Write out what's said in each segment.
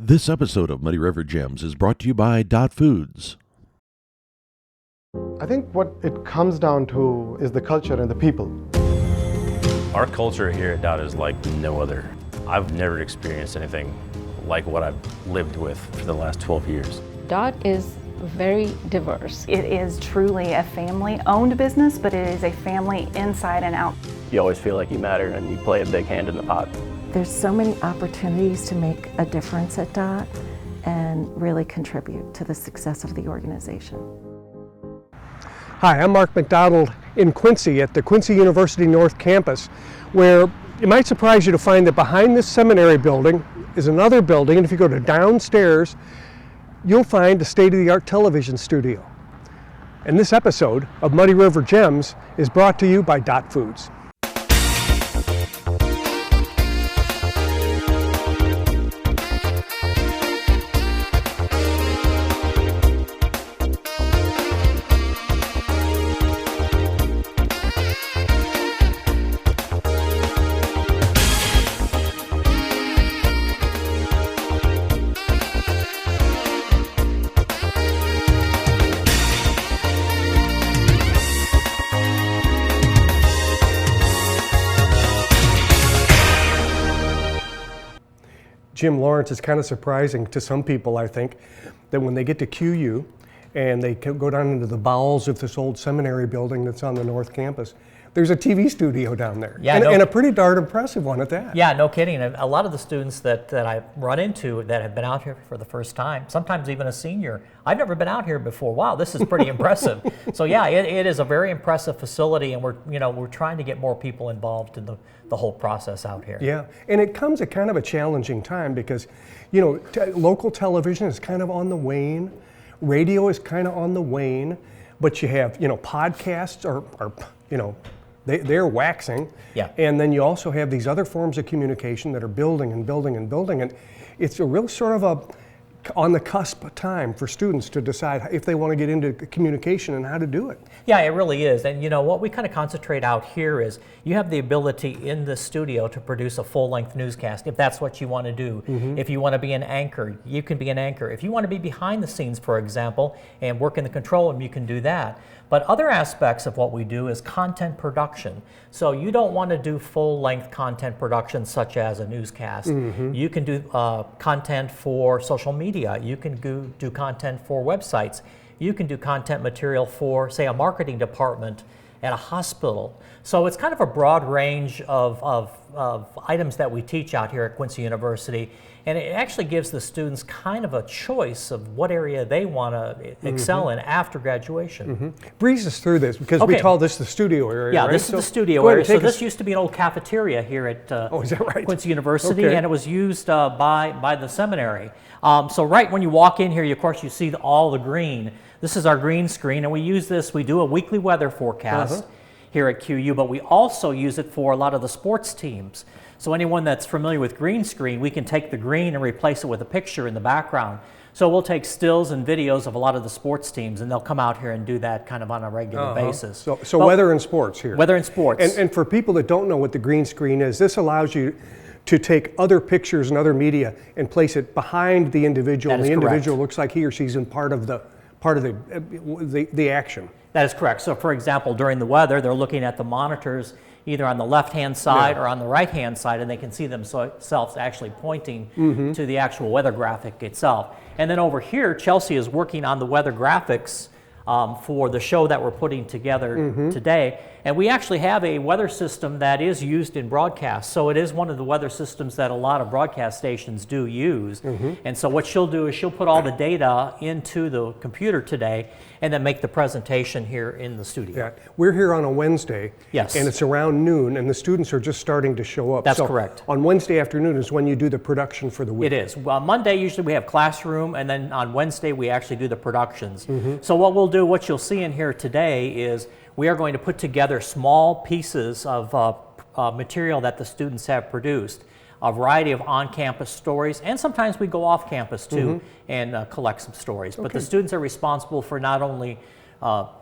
This episode of Muddy River Gems is brought to you by Dot Foods. I think what it comes down to is the culture and the people. Our culture here at Dot is like no other. I've never experienced anything like what I've lived with for the last 12 years. Dot is very diverse. It is truly a family-owned business, but it is a family inside and out. You always feel like you matter and you play a big hand in the pot. There's so many opportunities to make a difference at DOT and really contribute to the success of the organization. Hi, I'm Mark McDonald in Quincy at the Quincy University North Campus, where it might surprise you to find that behind this seminary building is another building, and if you go to downstairs, you'll find a state-of-the-art television studio. And this episode of Muddy River Gems is brought to you by Dot Foods. Jim Lawrence is kind of surprising to some people, I think, that when they get to QU and they go down into the bowels of this old seminary building that's on the North Campus, there's a TV studio down there, and a pretty darn impressive one at that. Yeah, no kidding. A lot of the students that I run into that have been out here for the first time, sometimes even a senior, I've never been out here before. Wow, this is pretty impressive. So yeah, it is a very impressive facility, and we're trying to get more people involved in the whole process out here. Yeah, and it comes at kind of a challenging time because, local television is kind of on the wane, radio is kind of on the wane, but you have, podcasts are they're waxing. Yeah. And then you also have these other forms of communication that are building and building and building, and it's a real sort of a on the cusp of time for students to decide if they want to get into communication and how to do it. Yeah, it really is. And what we kind of concentrate out here is you have the ability in the studio to produce a full-length newscast if that's what you want to do. Mm-hmm. If you want to be an anchor, you can be an anchor. If you want to be behind the scenes, for example, and work in the control room, you can do that. But other aspects of what we do is content production. So you don't want to do full-length content production such as a newscast. Mm-hmm. You can do content for social media. You can do content for websites. You can do content material for, say, a marketing department at a hospital. So it's kind of a broad range of items that we teach out here at Quincy University. And it actually gives the students kind of a choice of what area they want to excel in after graduation. Mm-hmm. Breeze us through this because we call this the studio area. Yeah, right? This is the studio area. So this used to be an old cafeteria here at is that right? Quincy University, and it was used by the seminary. So right when you walk in here, of course, you see all the green. This is our green screen, and we use this. We do a weekly weather forecast here at QU, but we also use it for a lot of the sports teams. So anyone that's familiar with green screen, we can take the green and replace it with a picture in the background. So we'll take stills and videos of a lot of the sports teams, and they'll come out here and do that kind of on a regular basis. So weather and sports here. Weather and sports. And for people that don't know what the green screen is, this allows you to take other pictures and other media and place it behind the individual. That is and the correct. individual looks like he or she's in part of the action. That is correct. So for example, during the weather, they're looking at the monitors either on the left-hand side or on the right-hand side, and they can see themselves actually pointing to the actual weather graphic itself. And then over here, Chelsea is working on the weather graphics for the show that we're putting together today. And we actually have a weather system that is used in broadcast. So it is one of the weather systems that a lot of broadcast stations do use. And so what she'll do is she'll put all the data into the computer today and then make the presentation here in the studio. Yeah. We're here on a Wednesday. Yes. And it's around noon, and the students are just starting to show up. That's correct. On Wednesday afternoon is when you do the production for the week. It is. Well, Monday usually we have classroom, and then on Wednesday we actually do the productions. So what we'll do, what you'll see in here today is we are going to put together small pieces of material that the students have produced, a variety of on-campus stories, and sometimes we go off-campus too and collect some stories. But the students are responsible for not only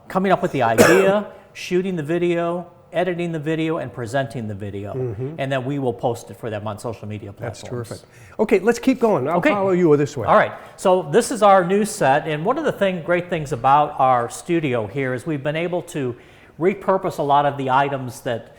coming up with the idea, shooting the video, editing the video and presenting the video, and then we will post it for them on social media platforms. That's terrific. Okay, let's keep going. I'll follow you this way. All right, so this is our new set, and one of the great things about our studio here is we've been able to repurpose a lot of the items that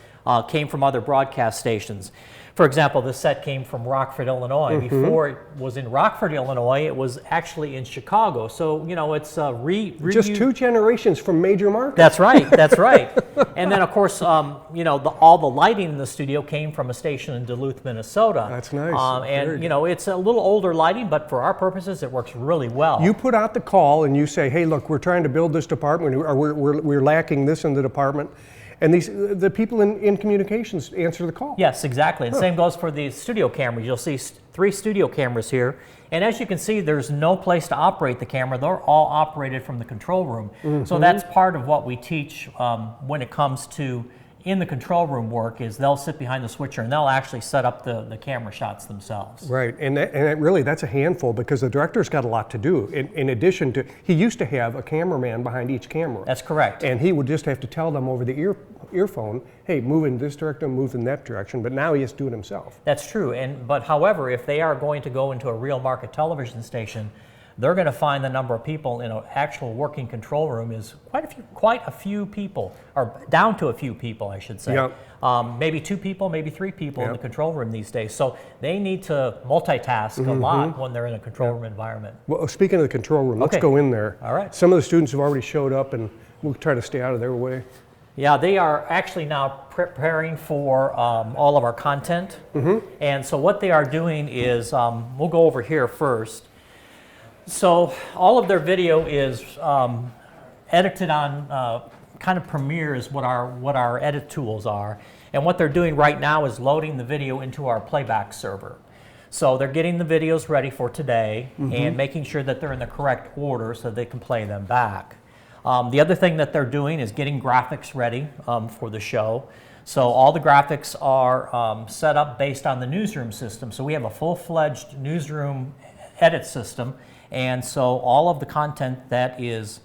came from other broadcast stations. For example, this set came from Rockford, Illinois. Before it was in Rockford, Illinois, it was actually in Chicago. So, you know, it's just 2 generations from major markets. That's right, that's right. And then, of course, you know, all the lighting in the studio came from a station in Duluth, Minnesota. That's nice. And, you know, it's a little older lighting, but for our purposes, it works really well. You put out the call and you say, hey, look, we're trying to build this department, or we're lacking this in the department. And the people in communications answer the call. Yes, exactly. And same goes for the studio cameras. You'll see 3 studio cameras here. And as you can see, there's no place to operate the camera. They're all operated from the control room. So that's part of what we teach when it comes to in the control room work, is they'll sit behind the switcher and they'll actually set up the camera shots themselves. Right, and really that's a handful, because the director's got a lot to do. In addition to, he used to have a cameraman behind each camera. That's correct. And he would just have to tell them over the earphone, hey, move in this direction, move in that direction, but now he has to do it himself. That's true, but however, if they are going to go into a real market television station, they're going to find the number of people in an actual working control room is quite a few people, or down to a few people, I should say. Yep. Maybe 2 people, maybe 3 people in the control room these days. So they need to multitask a lot when they're in a control room environment. Well, speaking of the control room, let's go in there. All right. Some of the students have already showed up, and we'll try to stay out of their way. Yeah, they are actually now preparing for all of our content. And so what they are doing is, we'll go over here first. So all of their video is edited on kind of Premiere is what our edit tools are. And what they're doing right now is loading the video into our playback server. So they're getting the videos ready for today and making sure that they're in the correct order so they can play them back. The other thing that they're doing is getting graphics ready for the show. So all the graphics are set up based on the newsroom system. So we have a full-fledged newsroom edit system. And so all of the content that is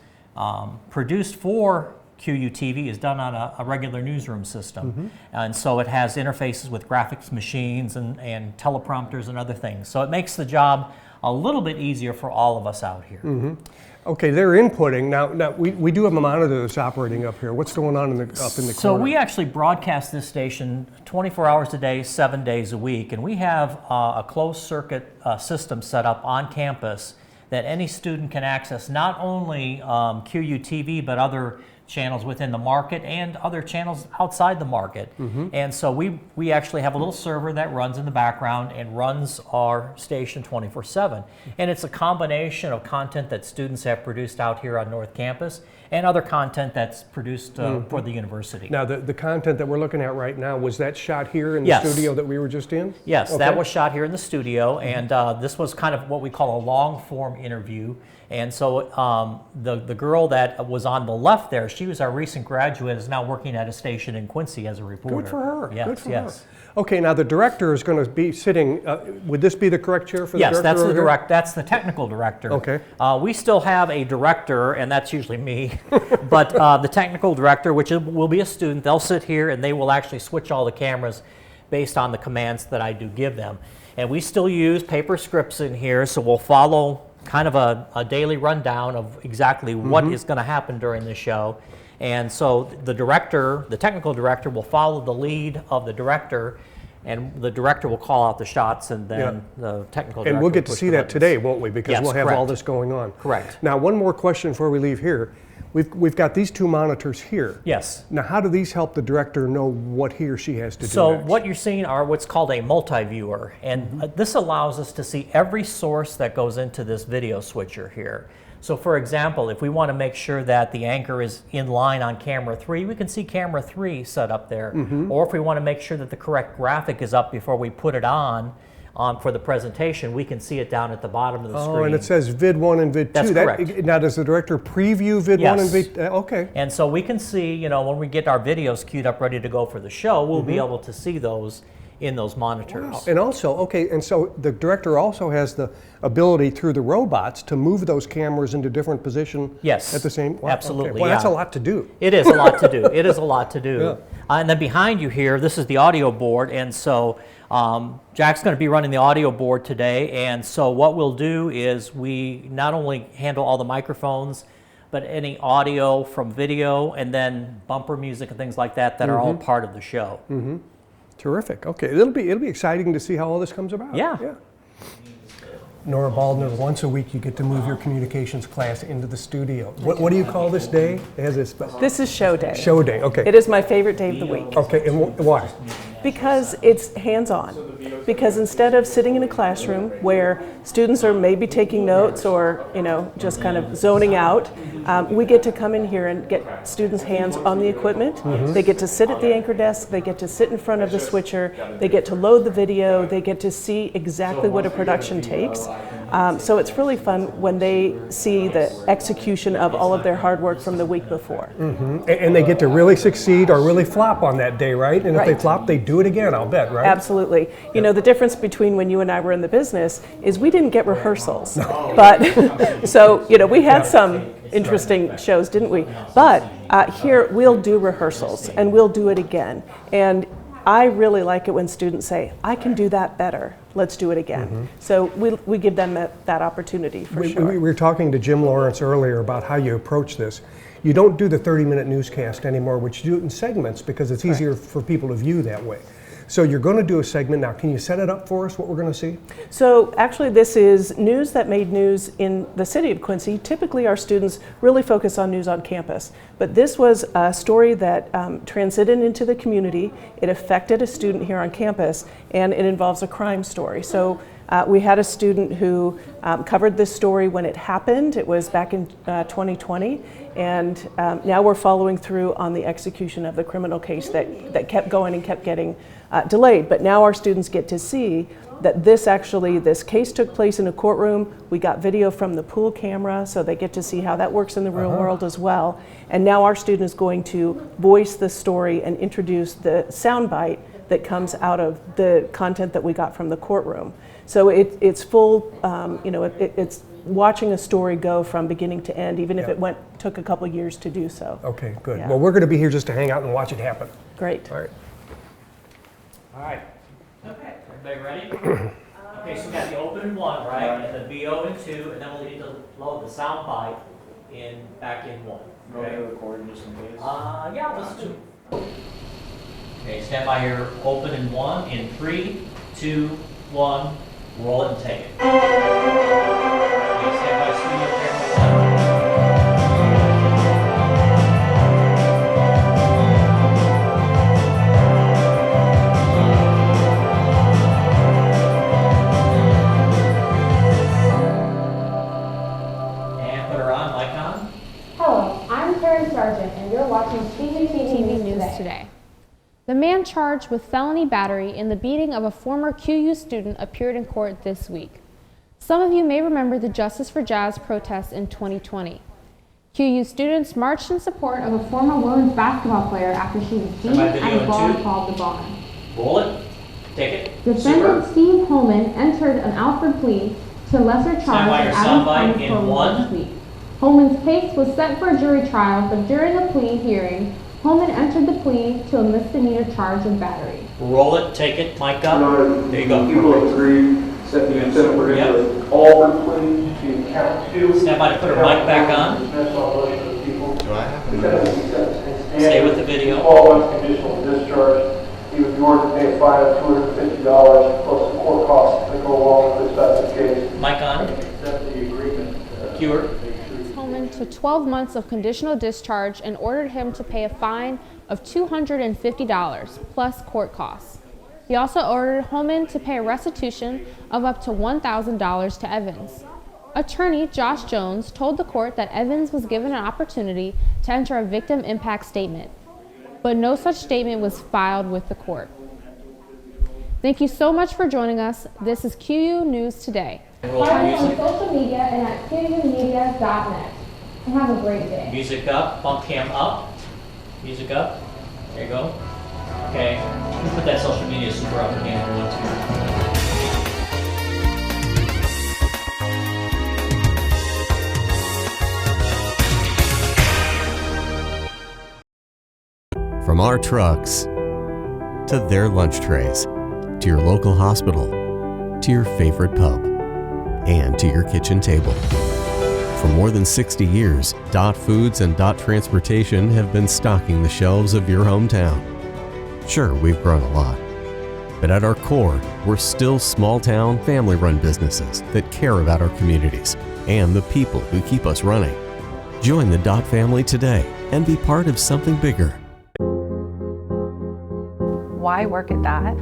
produced for QUTV is done on a regular newsroom system. And so it has interfaces with graphics machines and teleprompters and other things. So it makes the job a little bit easier for all of us out here. Okay, they're inputting. Now we do have a monitor that's operating up here. What's going on up in the corner? So we actually broadcast this station 24 hours a day, 7 days a week. And we have a closed circuit system set up on campus that any student can access, not only QUTV, but other channels within the market and other channels outside the market. And so we actually have a little server that runs in the background and runs our station 24/7. And it's a combination of content that students have produced out here on North Campus and other content that's produced for the university. Now the content that we're looking at right now, was that shot here in the studio that we were just in? Yes, okay. That was shot here in the studio, and this was kind of what we call a long form interview. And so the girl that was on the left there, she was our recent graduate, is now working at a station in Quincy as a reporter. Good for her. Yes, Good for yes. her. Okay, now the director is going to be sitting, would this be the correct chair for the director? Yes, that's the technical director. Okay. We still have a director, and that's usually me, but the technical director, which will be a student, they'll sit here and they will actually switch all the cameras based on the commands that I do give them. And we still use paper scripts in here, so we'll follow kind of a daily rundown of exactly what is going to happen during the show. And so the director, the technical director, will follow the lead of the director, and the director will call out the shots, and then the technical director. And we'll get to push see the that buttons. today, won't we? Because Yes, we'll have correct. all this going on. Correct. Now, one more question before we leave here. We've got these 2 monitors here. Yes. Now, how do these help the director know what he or she has to do So next? what you're seeing are what's called a multi-viewer, and this allows us to see every source that goes into this video switcher here. So for example, if we want to make sure that the anchor is in line on camera 3, we can see camera 3 set up there. Or if we want to make sure that the correct graphic is up before we put it on for the presentation, we can see it down at the bottom of the screen. Oh, and it says vid 1 and vid 2. That's correct. Now, does the director preview vid 1 and vid? Okay. And so we can see, you know, when we get our videos queued up ready to go for the show, we'll be able to see those in those monitors. Wow. And also, okay, and so the director also has the ability through the robots to move those cameras into different positions Yes. at the same. Wow, Absolutely. Okay. Well, that's a lot to do. It is a lot to do. It is a lot to do. And then behind you here, this is the audio board, and so Jack's going to be running the audio board today. And so what we'll do is we not only handle all the microphones, but any audio from video, and then bumper music and things like that are all part of the show. Terrific. Okay, it'll be exciting to see how all this comes about. Yeah. Nora Baldner, once a week you get to move your communications class into the studio. What do you call this day? It has this. This is show day. Show day. Okay. It is my favorite day of the week. Okay, and why? Because it's hands-on. Because instead of sitting in a classroom where students are maybe taking notes or just kind of zoning out, we get to come in here and get students' hands on the equipment. They get to sit at the anchor desk. They get to sit in front of the switcher. They get to load the video. They get to see exactly what a production takes. So it's really fun when they see the execution of all of their hard work from the week before. And they get to really succeed or really flop on that day, right? And if they flop, they do it again, I'll bet, right? Absolutely. The difference between when you and I were in the business is we didn't get rehearsals. But so, we had some interesting shows, didn't we? But here we'll do rehearsals and we'll do it again. And I really like it when students say, I can do that better. Let's do it again. So we give them that opportunity for sure. We were talking to Jim Lawrence earlier about how you approach this. You don't do the 30-minute newscast anymore, but you do it in segments because it's easier for people to view that way. So you're going to do a segment now. Can you set it up for us, what we're going to see? So actually this is news that made news in the city of Quincy. Typically our students really focus on news on campus, but this was a story that transited into the community. It affected a student here on campus, and it involves a crime story. So we had a student who covered this story when it happened. It was back in 2020, and now we're following through on the execution of the criminal case that kept going and kept getting delayed. But now our students get to see that this case took place in a courtroom. We got video from the pool camera, so they get to see how that works in the real world as well. And now our student is going to voice the story and introduce the soundbite that comes out of the content that we got from the courtroom. So it's full, it's watching a story go from beginning to end, even if it took a couple years to do so. Okay, good. Yeah. Well, we're going to be here just to hang out and watch it happen. Great. All right. All right. Okay. Everybody ready? Okay, so we got the open one, right? And the VO in 2, and then we'll need to load the sound bite back in 1. Okay. Recording just in case. Yeah, let's do it. Okay, stand by here. Open in 1, in 3, 2, 1. Roll it and take it. Okay, stand by studio camera 1. And you're watching TV News Today. The man charged with felony battery in the beating of a former QU student appeared in court this week. Some of you may remember the Justice for Jazz protests in 2020. QU students marched in support of a former women's basketball player after she was beaten and a ball called the barn. Roll it. Take it. Defendant Steve Holman entered an Alford plea to lesser charge of Adams County Court this week. Holman's case was set for a jury trial, but during the plea hearing, Holman entered the plea to a misdemeanor charge of battery. Roll it, take it, mic up. There you go. People agree that the incentive we're going to call the plea to count 2. Stand by to put her mic back on. Do I have to stay with the video? All unconditional discharge. He would be ordered to pay a fine of $250 plus the court costs that go along with this case. Mic on. Accept the agreement. Cure. Holman to 12 months of conditional discharge and ordered him to pay a fine of $250 plus court costs. He also ordered Holman to pay a restitution of up to $1,000 to Evans. Attorney Josh Jones told the court that Evans was given an opportunity to enter a victim impact statement, but no such statement was filed with the court. Thank you so much for joining us. This is QU News Today. Find us on social media and at QUmedia.net. And have a great day. Music up, bump cam up. Music up. There you go. Okay. You put that social media super up again if you want to. From our trucks to their lunch trays, to your local hospital, to your favorite pub, and to your kitchen table. For more than 60 years, Dot Foods and Dot Transportation have been stocking the shelves of your hometown. Sure, we've grown a lot, but at our core, we're still small-town, family-run businesses that care about our communities and the people who keep us running. Join the Dot family today and be part of something bigger. Why work at Dot?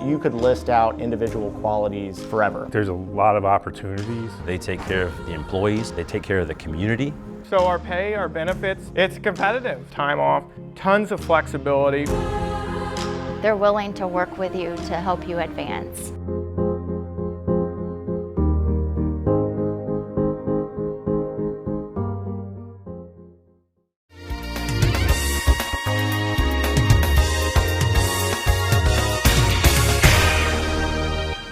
You could list out individual qualities forever. There's a lot of opportunities. They take care of the employees, they take care of the community. So our pay, our benefits, it's competitive. Time off, tons of flexibility. They're willing to work with you to help you advance.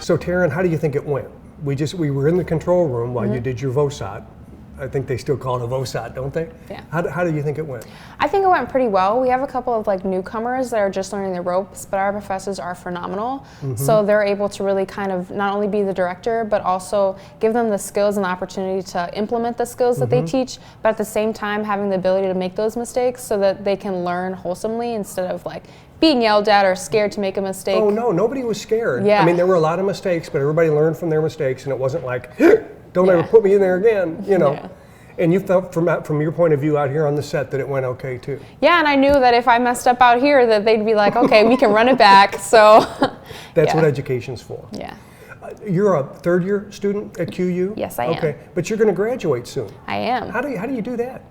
So Taryn, how do you think it went? We were in the control room while you did your VOSOT. I think they still call it a VOSOT, don't they? Yeah. How do you think it went? I think it went pretty well. We have a couple of newcomers that are just learning the ropes, but our professors are phenomenal. So they're able to really kind of not only be the director, but also give them the skills and the opportunity to implement the skills that they teach, but at the same time having the ability to make those mistakes so that they can learn wholesomely instead of being yelled at or scared to make a mistake. Oh no, nobody was scared. Yeah. I mean, there were a lot of mistakes, but everybody learned from their mistakes, and it wasn't like, don't ever put me in there again, you know. Yeah. And you felt from your point of view out here on the set that it went okay too. Yeah, and I knew that if I messed up out here that they'd be like, okay, we can run it back, so. That's what education's for. Yeah. You're a third year student at QU? Yes, I am. Okay, but you're gonna graduate soon. I am. How do you do that?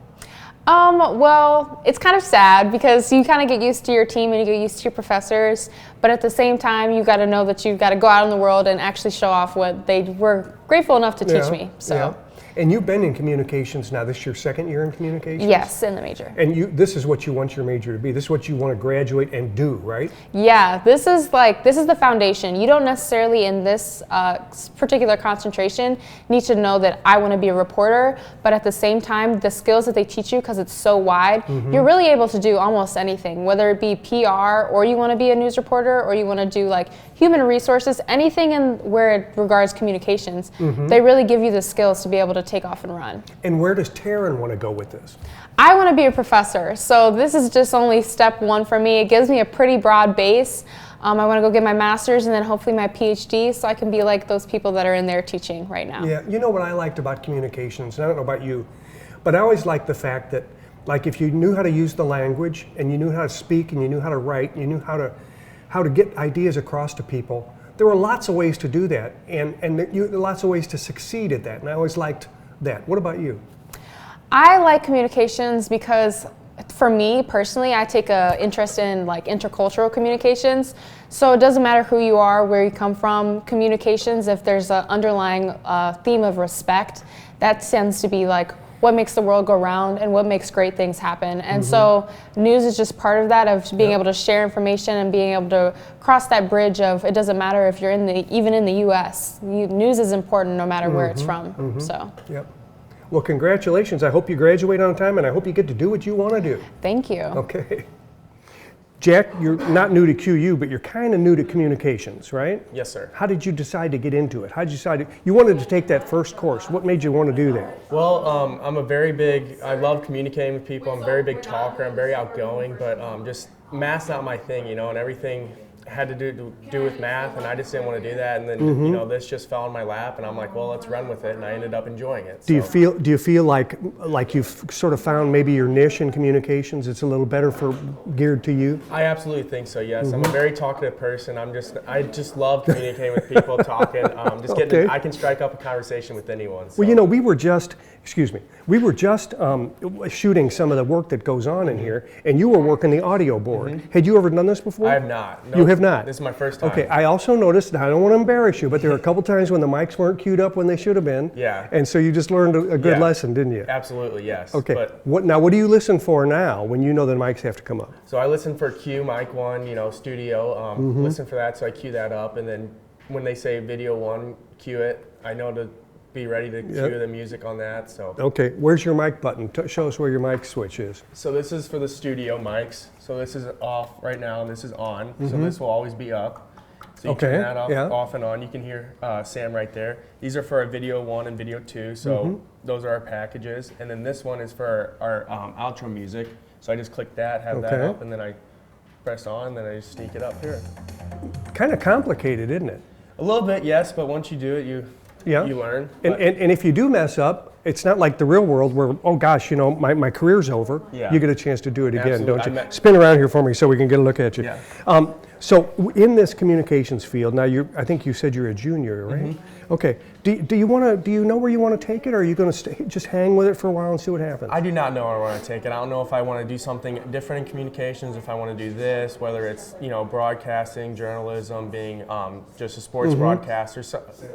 Well, it's kind of sad because you kind of get used to your team and you get used to your professors, but at the same time, you got to know that you've got to go out in the world and actually show off what they were grateful enough to teach me. So. Yeah. And you've been in communications now. This is your second year in communications? Yes, in the major. And this is what you want your major to be. This is what you want to graduate and do, right? Yeah, this is the foundation. You don't necessarily in this particular concentration need to know that I want to be a reporter, but at the same time, the skills that they teach you, because it's so wide, you're really able to do almost anything, whether it be PR or you want to be a news reporter or you want to do human resources, anything where it regards communications. They really give you the skills to be able to take off and run. And where does Taryn want to go with this? I want to be a professor, so this is just only step one for me. It gives me a pretty broad base. I want to go get my master's and then hopefully my PhD so I can be like those people that are in there teaching right now. Yeah, you know what I liked about communications, and I don't know about you, but I always liked the fact that if you knew how to use the language and you knew how to speak and you knew how to write and you knew how to get ideas across to people, there were lots of ways to do that and lots of ways to succeed at that, and I always liked that. What about you? I like communications because for me personally, I take an interest in intercultural communications. So it doesn't matter who you are, where you come from, communications, if there's an underlying theme of respect, that tends to be what makes the world go round and what makes great things happen. And so news is just part of that, of being able to share information and being able to cross that bridge of it doesn't matter if you're even in the US. News is important no matter where it's from. So. Yep. Well, congratulations. I hope you graduate on time and I hope you get to do what you want to do. Thank you. Okay. Jack, you're not new to QU, but you're kind of new to communications, right? Yes, sir. How did you decide to get into it? How did you decide you wanted to take that first course? What made you want to do that? Well, I love communicating with people. I'm a very big talker. I'm very outgoing, but just math's not my thing, and everything had to do with math, and I just didn't want to do that. And then this just fell in my lap, and I'm like, well, let's run with it, and I ended up enjoying it. Do you feel like you've sort of found maybe your niche in communications? It's a little better geared to you. I absolutely think so. Yes, I'm a very talkative person. I just love communicating with people, talking. I can strike up a conversation with anyone. So. Well, we were just shooting some of the work that goes on in here, and you were working the audio board. Had you ever done this before? I have not. No. You have not? This is my first time. Okay, I also noticed, and I don't want to embarrass you, but there were a couple times when the mics weren't queued up when they should have been. Yeah. And so you just learned a good lesson, didn't you? Absolutely, yes. Okay, what do you listen for now when you know the mics have to come up? So I listen for Q, mic one, studio, listen for that, so I cue that up, and then when they say video one, cue it, I know to be ready to cue the music on that. So. Okay, where's your mic button? Show us where your mic switch is. So this is for the studio mics. So this is off right now, and this is on. So this will always be up. So you turn that off and on. You can hear Sam right there. These are for our video 1 and video 2. So those are our packages. And then this one is for our outro music. So I just click that, have that up, and then I press on, then I just sneak it up here. Kind of complicated, isn't it? A little bit, yes, but once you do it, you learn. And if you do mess up, it's not like the real world where, oh gosh, you know, my career's over. Yeah. You get a chance to do it again, Absolutely. don't you? Spin around here for me so we can get a look at you. Yeah. So in this communications field, now I think you said you're a junior, right? Okay. Do you know where you want to take it, or are you going to just hang with it for a while and see what happens? I do not know where I want to take it. I don't know if I want to do something different in communications, if I want to do this, whether it's, you know, broadcasting, journalism, being just a sports broadcaster,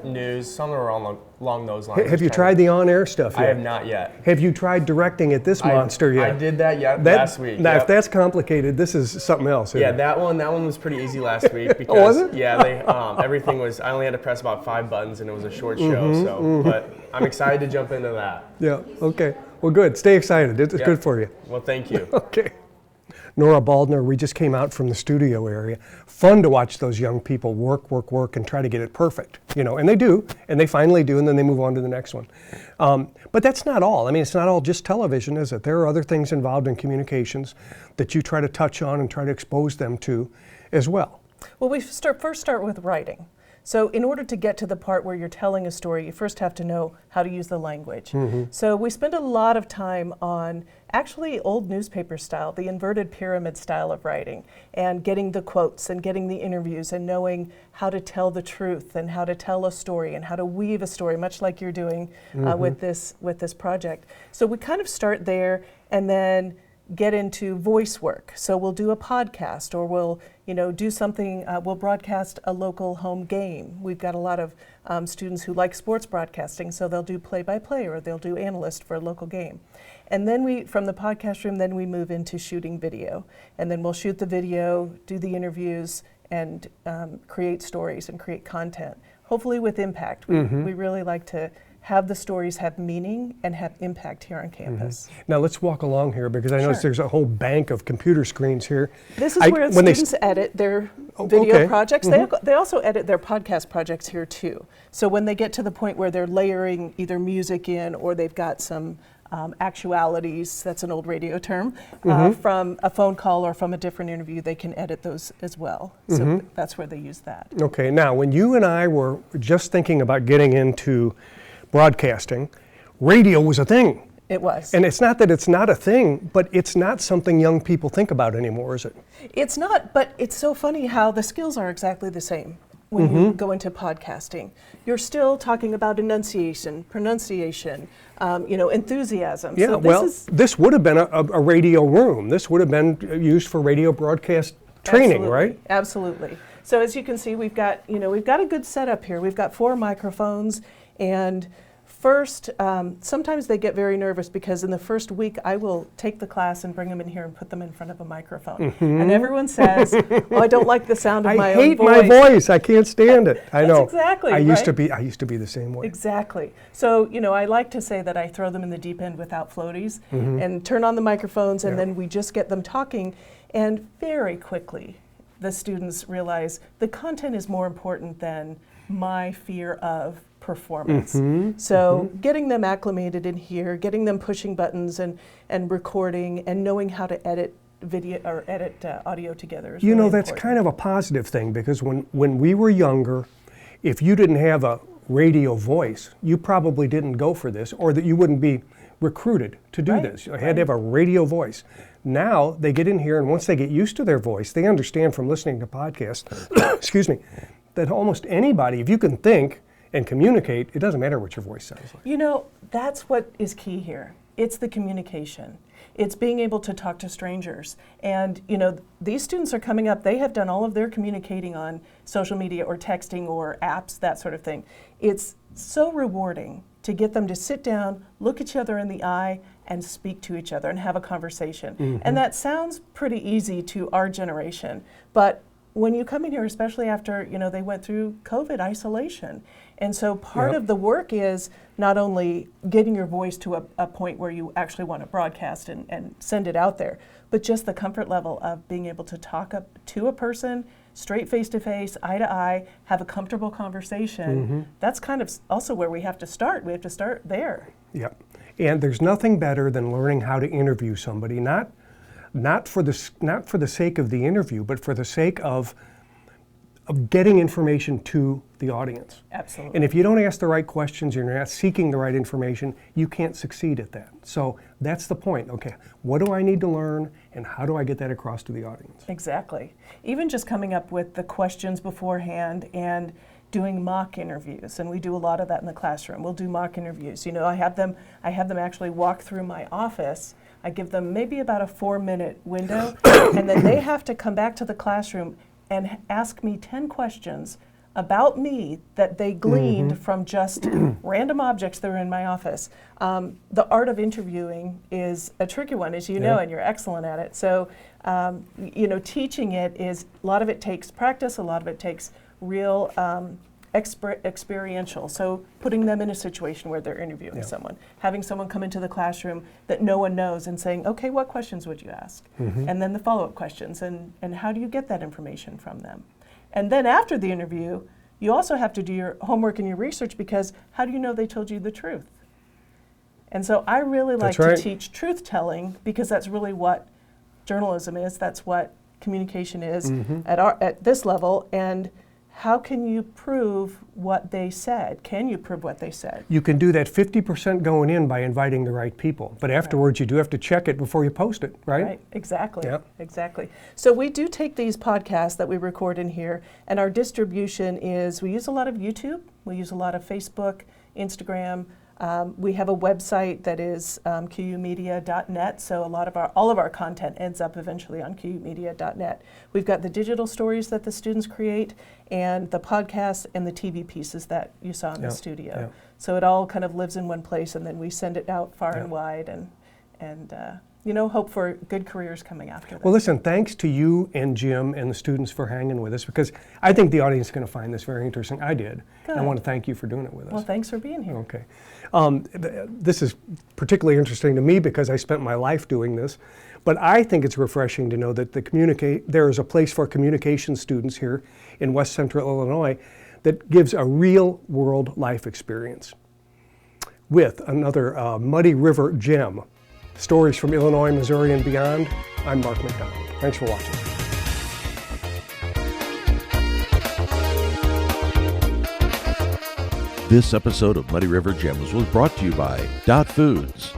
news, somewhere along those lines. Have you tried the on-air stuff yet? I have not yet. Have you tried directing at this monster yet? I did that last week. Now, if that's complicated, this is something else. Yeah, that one was pretty easy last week because was it? Yeah, everything was. I only had to press about 5 buttons, and it was a short show. So, but I'm excited to jump into that. Yeah. Okay. Well, good. Stay excited. It's good for you. Well, thank you. Okay. Nora Baldner, we just came out from the studio area. Fun to watch those young people work, and try to get it perfect. You know, and they do, and they finally do, and then they move on to the next one. But that's not all. I mean, it's not all just television, is it? There are other things involved in communications that you try to touch on and try to expose them to as well. Well, we first start with writing. So in order to get to the part where you're telling a story, you first have to know how to use the language. So we spend a lot of time on actually old newspaper style, the inverted pyramid style of writing, and getting the quotes and getting the interviews and knowing how to tell the truth and how to tell a story and how to weave a story, much like you're doing with this project. So we kind of start there and then get into voice work. So we'll do a podcast, or we'll do something, we'll broadcast a local home game. We've got a lot of students who like sports broadcasting, so they'll do play-by-play, or they'll do analyst for a local game. And then from the podcast room, then we move into shooting video. And then we'll shoot the video, do the interviews, and create stories and create content, hopefully with impact. We really like to have the stories have meaning and have impact here on campus. Now let's walk along here, because I notice there's a whole bank of computer screens here. This is where students edit their video projects. They also edit their podcast projects here too. So when they get to the point where they're layering either music in, or they've got some actualities, that's an old radio term, from a phone call or from a different interview, they can edit those as well. So that's where they use that. Okay, now when you and I were just thinking about getting into broadcasting, radio was a thing. It was. And it's not that it's not a thing, but it's not something young people think about anymore, is it? It's not, but it's so funny how the skills are exactly the same when you go into podcasting. You're still talking about enunciation, pronunciation, enthusiasm. Yeah, so this would have been a radio room. This would have been used for radio broadcast training, right? Absolutely. So as you can see, we've got a good setup here. We've got 4 microphones. And first, sometimes they get very nervous, because in the first week I will take the class and bring them in here and put them in front of a microphone. And everyone says, "Oh, I don't like the sound of my own voice." I hate my voice. I can't stand it. I know. That's exactly I right. used to be the same way. Exactly. So, I like to say that I throw them in the deep end without floaties and turn on the microphones, and then we just get them talking. And very quickly, the students realize the content is more important than my fear of performance. So getting them acclimated in here, getting them pushing buttons and recording, and knowing how to edit video or edit audio together is really that's important. kind of a positive thing, because when we were younger, if you didn't have a radio voice, you probably didn't go for this, or that you wouldn't be recruited to do this. You had to have a radio voice. Now they get in here, and once they get used to their voice, they understand from listening to podcasts, excuse me, that almost anybody, if you can think and communicate, it doesn't matter what your voice sounds like. That's what is key here. It's the communication. It's being able to talk to strangers. And, these students are coming up, they have done all of their communicating on social media or texting or apps, that sort of thing. It's so rewarding to get them to sit down, look each other in the eye, and speak to each other and have a conversation. And that sounds pretty easy to our generation, but when you come in here, especially after, they went through COVID isolation. And so part of the work is not only getting your voice to a point where you actually want to broadcast and send it out there, but just the comfort level of being able to talk up to a person, straight face to face, eye to eye, have a comfortable conversation. That's kind of also where we have to start. We have to start there. Yep. And there's nothing better than learning how to interview somebody, not for the sake of the interview, but for the sake of getting information to the audience. Absolutely. And if you don't ask the right questions, you're not seeking the right information, you can't succeed at that. So that's the point. Okay, what do I need to learn, and how do I get that across to the audience? Exactly. Even just coming up with the questions beforehand and doing mock interviews, and we do a lot of that in the classroom. We'll do mock interviews. I have them actually walk through my office. I give them maybe about a 4-minute window, and then they have to come back to the classroom and ask me 10 questions about me that they gleaned from just random objects that are in my office. The art of interviewing is a tricky one, as you know, and you're excellent at it. So, teaching it is, a lot of it takes practice, a lot of it takes real experiential. So putting them in a situation where they're interviewing someone, having someone come into the classroom that no one knows and saying, okay, what questions would you ask? And then the follow-up questions, and how do you get that information from them? And then after the interview, you also have to do your homework and your research, because how do you know they told you the truth? And so I really like to teach truth-telling, because that's really what journalism is, that's what communication is at this level. And how can you prove what they said? Can you prove what they said? You can do that 50% going in by inviting the right people, but afterwards you do have to check it before you post it, right? Right, exactly, exactly. So we do take these podcasts that we record in here, and our distribution is, we use a lot of YouTube, we use a lot of Facebook, Instagram. We have a website that is QUmedia.net, so all of our content ends up eventually on QUmedia.net. We've got the digital stories that the students create, and the podcasts and the TV pieces that you saw in the studio. So it all kind of lives in one place, and then we send it out far and wide, and hope for good careers coming after this. Well, listen, thanks to you and Jim and the students for hanging with us, because I think the audience is going to find this very interesting. I did. Good. I want to thank you for doing it with us. Well, thanks for being here. Okay. This is particularly interesting to me because I spent my life doing this, but I think it's refreshing to know that there is a place for communication students here in West Central Illinois that gives a real-world life experience with another Muddy River gem. Stories from Illinois, Missouri, and beyond. I'm Mark McDonald. Thanks for watching. This episode of Muddy River Gems was brought to you by Dot Foods,